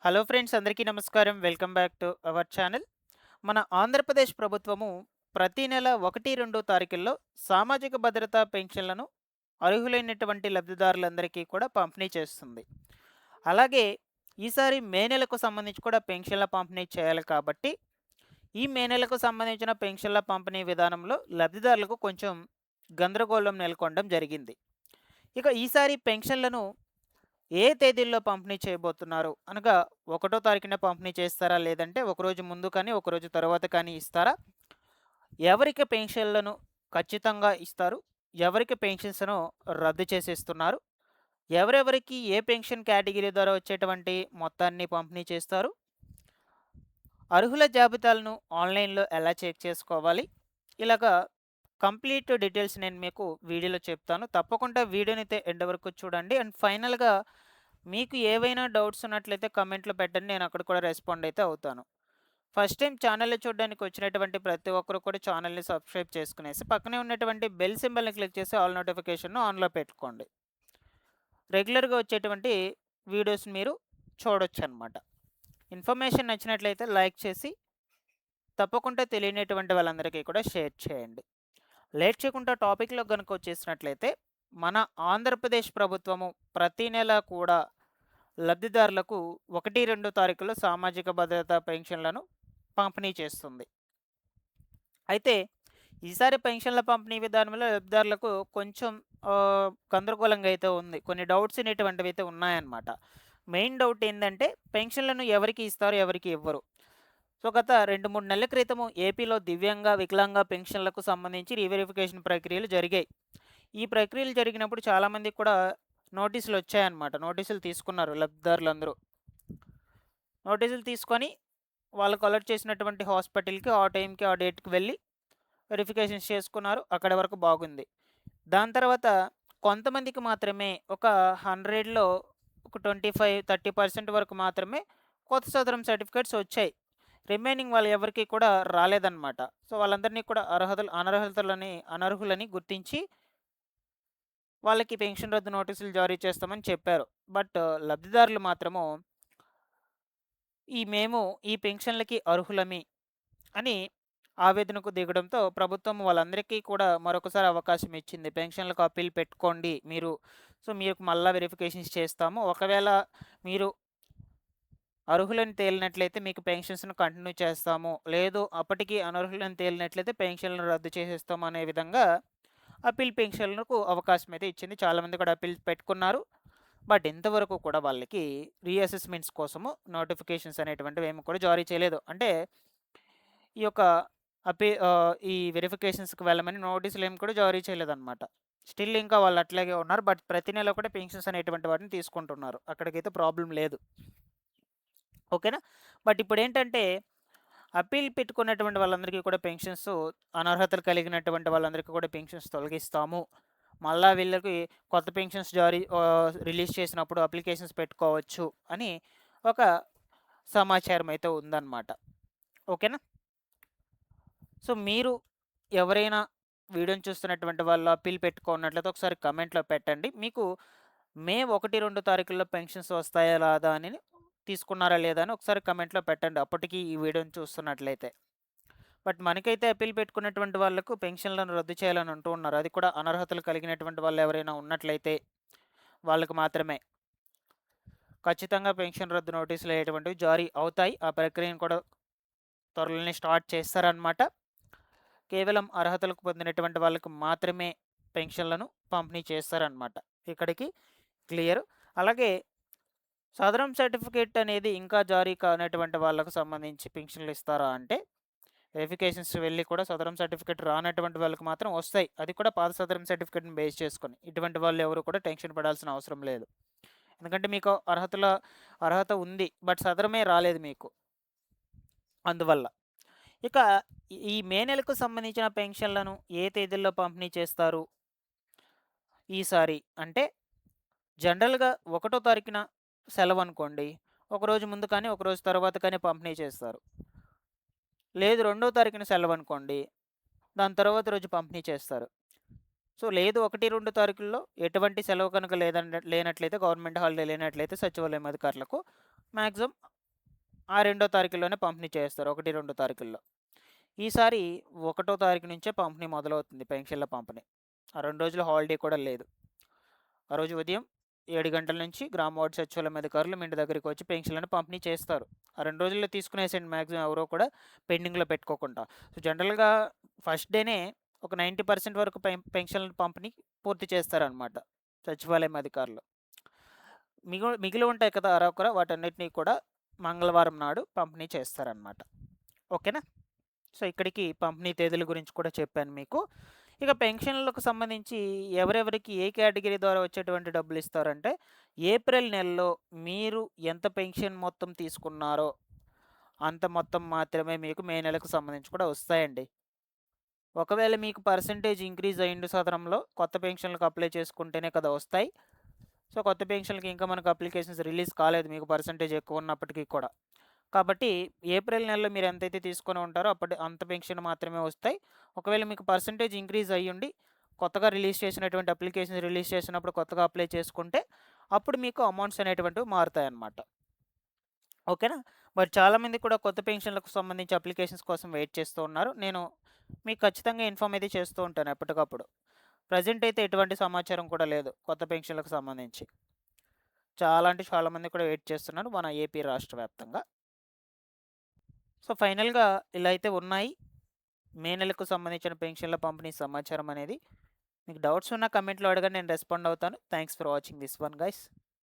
Hello friends, అందరికీ నమస్కారం. Welcome back to our channel. మన ఆంధ్రప్రదేశ్ ప్రభుత్వము ప్రతి నెల 1, 2 తారీఖుల్లో సామాజిక భద్రతా పెన్షన్లను అర్హులైనటువంటి లబ్ధిదారులందరికీ కూడా పంపిణీ చేస్తుంది. అలాగే ఈసారి మే నెలకు సంబంధించి కూడా పెన్షన్ల పంపిణీ చేయాలి కాబట్టి, ఈ మే నెలకు సంబంధించిన పెన్షన్ల పంపిణీ విధానంలో లబ్ధిదారులకు కొంచెం గందరగోళం నెలకొనడం జరిగింది. ఇక ఈసారి పెన్షన్లను ఏ తేదీల్లో పంపిణీ చేయబోతున్నారు? అనగా 1 తారీఖున పంపిణీ చేస్తారా? లేదంటే ఒకరోజు ముందు కానీ, ఒకరోజు తర్వాత కానీ ఇస్తారా? ఎవరికి పెన్షన్‌లను ఖచ్చితంగా ఇస్తారు? ఎవరికి పెన్షన్స్‌ను రద్దు చేసేస్తున్నారు? ఎవరెవరికి ఏ పెన్షన్ కేటగిరీ ద్వారా వచ్చేటువంటి మొత్తాన్ని పంపిణీ చేస్తారు? అర్హుల జాబితాలను ఆన్‌లైన్‌లో ఎలా చెక్ చేసుకోవాలి? ఇలాగా కంప్లీట్ డీటెయిల్స్ నేను మీకు వీడియోలో చెప్తాను. తప్పకుండా వీడియోనైతే ఎండ్ వరకు చూడండి. అండ్ ఫైనల్‌గా మీకు ఏవైనా డౌట్స్ ఉన్నట్లయితే కామెంట్‌లో పెట్టండి. నేను అక్కడ కూడా రెస్పాండ్ అయితే అవుతాను. ఫస్ట్ టైం ఛానల్‌ని చూడడానికి వచ్చినటువంటి ప్రతి ఒక్కరు కూడా ఛానల్‌ని సబ్స్క్రైబ్ చేసుకునేసి, పక్కనే ఉన్నటువంటి బెల్ సింబల్‌ని క్లిక్ చేసి ఆల్ నోటిఫికేషన్‌ను ఆన్‌లో పెట్టుకోండి. రెగ్యులర్‌గా వచ్చేటువంటి వీడియోస్ మీరు చూడొచ్చనమాట. ఇన్ఫర్మేషన్ నచ్చినట్లయితే లైక్ చేసి, తప్పకుండా తెలియనటువంటి వాళ్ళందరికీ కూడా షేర్ చేయండి. లేట్ చేయకుండా టాపిక్‌లో గనుక వచ్చేసినట్లయితే, మన ఆంధ్రప్రదేశ్ ప్రభుత్వము ప్రతి నెల కూడా లబ్ధిదారులకు 1, 2 తారీఖుల్లో సామాజిక భద్రతా పెన్షన్లను పంపిణీ చేస్తుంది. అయితే ఈసారి పెన్షన్ల పంపిణీ విధానంలో లబ్ధిదారులకు కొంచెం గందరగోళంగా అయితే ఉంది. కొన్ని డౌట్స్ అనేటువంటివి అయితే ఉన్నాయన్నమాట. మెయిన్ డౌట్ ఏందంటే పెన్షన్లను ఎవరికి ఇస్తారు? ఎవరికి ఇవ్వరు? సో, గత 2, 3 నెలల క్రితము ఏపీలో దివ్యాంగ, వికలాంగ పెన్షన్లకు సంబంధించి రీవెరిఫికేషన్ ప్రక్రియలు జరిగాయి. ఈ ప్రక్రియలు జరిగినప్పుడు చాలామందికి కూడా నోటీసులొచ్చాయన్నమాట. నోటీసులు తీసుకున్నారు లబ్ధిదారులందరూ. నోటీసులు తీసుకొని వాళ్ళు కలెక్ట్ చేసినటువంటి హాస్పిటల్‌కి ఆ టైంకి, ఆ డేట్‌కి వెళ్ళి వెరిఫికేషన్స్ చేసుకున్నారు. అక్కడి వరకు బాగుంది. దాని తర్వాత కొంతమందికి మాత్రమే ఒక 100లో ఒక 25, 30% వరకు మాత్రమే కొత్త సదరం సర్టిఫికేట్స్ వచ్చాయి. రిమైనింగ్ వాళ్ళు ఎవరికీ కూడా రాలేదన్నమాట. సో, వాళ్ళందరినీ కూడా అనర్హులని గుర్తించి వాళ్ళకి పెన్షన్ రద్దు నోటీసులు జారీ చేస్తామని చెప్పారు. బట్ లబ్ధిదారులు మాత్రము మేము ఈ పెన్షన్‌లకి అర్హులమి అని ఆవేదనకు దిగడంతో ప్రభుత్వం వాళ్ళందరికీ కూడా మరొకసారి అవకాశం ఇచ్చింది. పెన్షన్‌లకు అప్పీల్ పెట్టుకోండి మీరు. సో, మీకు మళ్ళా వెరిఫికేషన్స్ చేస్తాము. ఒకవేళ మీరు అర్హులని తేలినట్లయితే మీకు పెన్షన్స్‌ను కంటిన్యూ చేస్తాము. లేదు అప్పటికి అనర్హులని తేలినట్లయితే పెన్షన్‌లను రద్దు చేసేస్తాము అనే విధంగా అప్పీల్ పెన్షన్‌లకు అవకాశం అయితే ఇచ్చింది. చాలామంది కూడా అప్పీల్ పెట్టుకున్నారు. బట్ ఇంతవరకు కూడా వాళ్ళకి రీఅసెస్‌మెంట్స్ కోసము నోటిఫికేషన్స్ అనేటువంటివి ఏమి కూడా జారీ చేయలేదు. అంటే ఈ యొక్క ఈ వెరిఫికేషన్స్‌కి వెళ్ళమని నోటీసులేమి కూడా జారీ చేయలేదన్నమాట. స్టిల్ ఇంకా వాళ్ళు అట్లాగే ఉన్నారు. బట్ ప్రతి నెల కూడా పెన్షన్స్ అనేటువంటి వాటిని తీసుకుంటున్నారు. అక్కడికైతే ప్రాబ్లమ్ లేదు. ఓకేనా? బట్ ఇప్పుడేంటంటే అప్పీల్ పెట్టుకున్నటువంటి వాళ్ళందరికీ కూడా పెన్షన్స్, అనర్హతలు కలిగినటువంటి వాళ్ళందరికీ కూడా పెన్షన్స్ తొలగిస్తాము. మళ్ళా వీళ్ళకి కొత్త పెన్షన్స్ రిలీజ్ చేసినప్పుడు అప్లికేషన్స్ పెట్టుకోవచ్చు అని ఒక సమాచారం అయితే ఉందన్నమాట. ఓకేనా? సో, మీరు ఎవరైనా వీడియోని చూస్తున్నటువంటి వాళ్ళు అప్పీల్ పెట్టుకున్నట్లయితే ఒకసారి కామెంట్‌లో పెట్టండి. మీకు మే 1, 2 తారీఖుల్లో పెన్షన్స్ వస్తాయా రాదా అని తీసుకున్నారా లేదా అని ఒకసారి కామెంట్‌లో పెట్టండి. అప్పటికి ఈ వీడియోని చూస్తున్నట్లయితే. బట్ మనకైతే అప్పీల్ పెట్టుకున్నటువంటి వాళ్ళకు పెన్షన్‌లను రద్దు చేయాలని అంటూ ఉన్నారు. అది కూడా అనర్హతలు కలిగినటువంటి వాళ్ళు ఎవరైనా ఉన్నట్లయితే వాళ్ళకి మాత్రమే. ఖచ్చితంగా పెన్షన్ రద్దు నోటీసులు అయ్యేటువంటివి జారీ అవుతాయి. ఆ ప్రక్రియను కూడా త్వరలోనే స్టార్ట్ చేస్తారనమాట. కేవలం అర్హతలకు పొందినటువంటి వాళ్ళకి మాత్రమే పెన్షన్‌లను పంపిణీ చేస్తారనమాట. ఇక్కడికి క్లియర్. అలాగే సదరం సర్టిఫికేట్ అనేది ఇంకా జారీ కానటువంటి వాళ్ళకు సంబంధించి పెన్షన్‌లు ఇస్తారా అంటే, వెరిఫికేషన్స్ వెళ్ళి కూడా సదరం సర్టిఫికేట్ రానటువంటి వాళ్ళకి మాత్రం వస్తాయి. అది కూడా పాత సదరం సర్టిఫికేట్‌ని బేస్ చేసుకొని. ఇటువంటి వాళ్ళు ఎవరు కూడా టెన్షన్ పడాల్సిన అవసరం లేదు. ఎందుకంటే మీకు అర్హత ఉంది. బట్ సదరమే రాలేదు మీకు. అందువల్ల. ఇక ఈ మే నెలకు సంబంధించిన పెన్షన్‌లను ఏ తేదీల్లో పంపిణీ చేస్తారు ఈసారి అంటే, జనరల్‌గా 1 తారీఖున సెలవనుకోండి. ఒకరోజు ముందు కానీ, ఒకరోజు తర్వాత కానీ పంపిణీ చేస్తారు. లేదు 2 తారీఖున సెలవనుకోండి. దాని తర్వాత రోజు పంపిణీ చేస్తారు. సో, లేదు 1, 2 తారీఖుల్లో ఎటువంటి సెలవు కనుక లేనట్లయితే గవర్నమెంట్ హాలిడే లేనట్లయితే సచివాలయం అధికారులకు మాక్సిమం ఆ రెండో తారీఖుల్లోనే పంపిణీ చేస్తారు. 1, 2 తారీఖుల్లో. ఈసారి ఒకటో తారీఖు నుంచే పంపిణీ మొదలవుతుంది పెన్షన్ల పంపిణీ. ఆ 2 రోజులు హాలిడే కూడా లేదు. ఆ రోజు ఉదయం 7 గంటల నుంచి గ్రామ వార్డు సచివాలయం అధికారులు మీ ఇంటి దగ్గరికి వచ్చి పెన్షన్లను పంపిణీ చేస్తారు. ఆ 2 రోజుల్లో తీసుకునేసేయండి మ్యాక్సిమం ఎవరో కూడా పెండింగ్‌లో పెట్టుకోకుండా. సో, జనరల్‌గా ఫస్ట్ డేనే ఒక 90% వరకు పెన్షన్ల పంపిణీ పూర్తి చేస్తారనమాట సచివాలయం అధికారులు. మిగిలి ఉంటాయి కదా అరకొర వాటన్నిటిని కూడా మంగళవారం నాడు పంపిణీ చేస్తారనమాట. ఓకేనా? సో, ఇక్కడికి పంపిణీ తేదీల గురించి కూడా చెప్పాను మీకు. ఇక పెన్షన్‌లకు సంబంధించి ఎవరెవరికి ఏ కేటగిరీ ద్వారా వచ్చేటువంటి డబ్బులిస్తారంటే, ఏప్రిల్ నెలలో మీరు ఎంత పెన్షన్ మొత్తం తీసుకున్నారో, అంత మొత్తం మాత్రమే మీకు మే నెలకు సంబంధించి కూడా వస్తాయండి. ఒకవేళ మీకు పర్సెంటేజ్ ఇంక్రీజ్ అయ్యిండు సదరంలో కొత్త పెన్షన్‌లకు అప్లై చేసుకుంటేనే కదా వస్తాయి. సో, కొత్త పెన్షన్‌లకి ఇంకా మనకు అప్లికేషన్స్ రిలీజ్ కాలేదు మీకు పర్సెంటేజ్ ఎక్కువ ఉన్నప్పటికీ కూడా. కాబట్టి ఏప్రిల్ నెలలో మీరు ఎంతైతే తీసుకొని ఉంటారో అంత పెన్షన్ మాత్రమే వస్తాయి. ఒకవేళ మీకు పర్సెంటేజ్ ఇంక్రీజ్ అయ్యుండి కొత్తగా రిలీజ్ చేసినటువంటి అప్లికేషన్ రిలీజ్ చేసినప్పుడు కొత్తగా అప్లై చేసుకుంటే అప్పుడు మీకు అమౌంట్స్ అనేటువంటివి మారుతాయన్నమాట. ఓకేనా? మరి చాలామంది కూడా కొత్త పెన్షన్‌లకు సంబంధించి అప్లికేషన్స్ కోసం వెయిట్ చేస్తూ ఉన్నారు. నేను మీకు ఖచ్చితంగా ఇన్ఫార్మ్ అయితే చేస్తూ ఉంటాను ఎప్పటికప్పుడు. ప్రెజెంట్ అయితే ఎటువంటి సమాచారం కూడా లేదు కొత్త పెన్షన్‌లకు సంబంధించి. చాలా అంటే చాలా మంది కూడా వెయిట్ చేస్తున్నారు మన ఏపీ రాష్ట్ర వ్యాప్తంగా. సో, ఫైనల్‌గా ఇలా అయితే ఉన్నాయి. మే నెలకు సంబంధించిన పెన్షన్ల పంపిణీ సమాచారం అనేది. మీకు డౌట్స్ ఉన్న కమెంట్‌లో అడగండి. నేను రెస్పాండ్ అవుతాను. Thanks for watching this one guy's.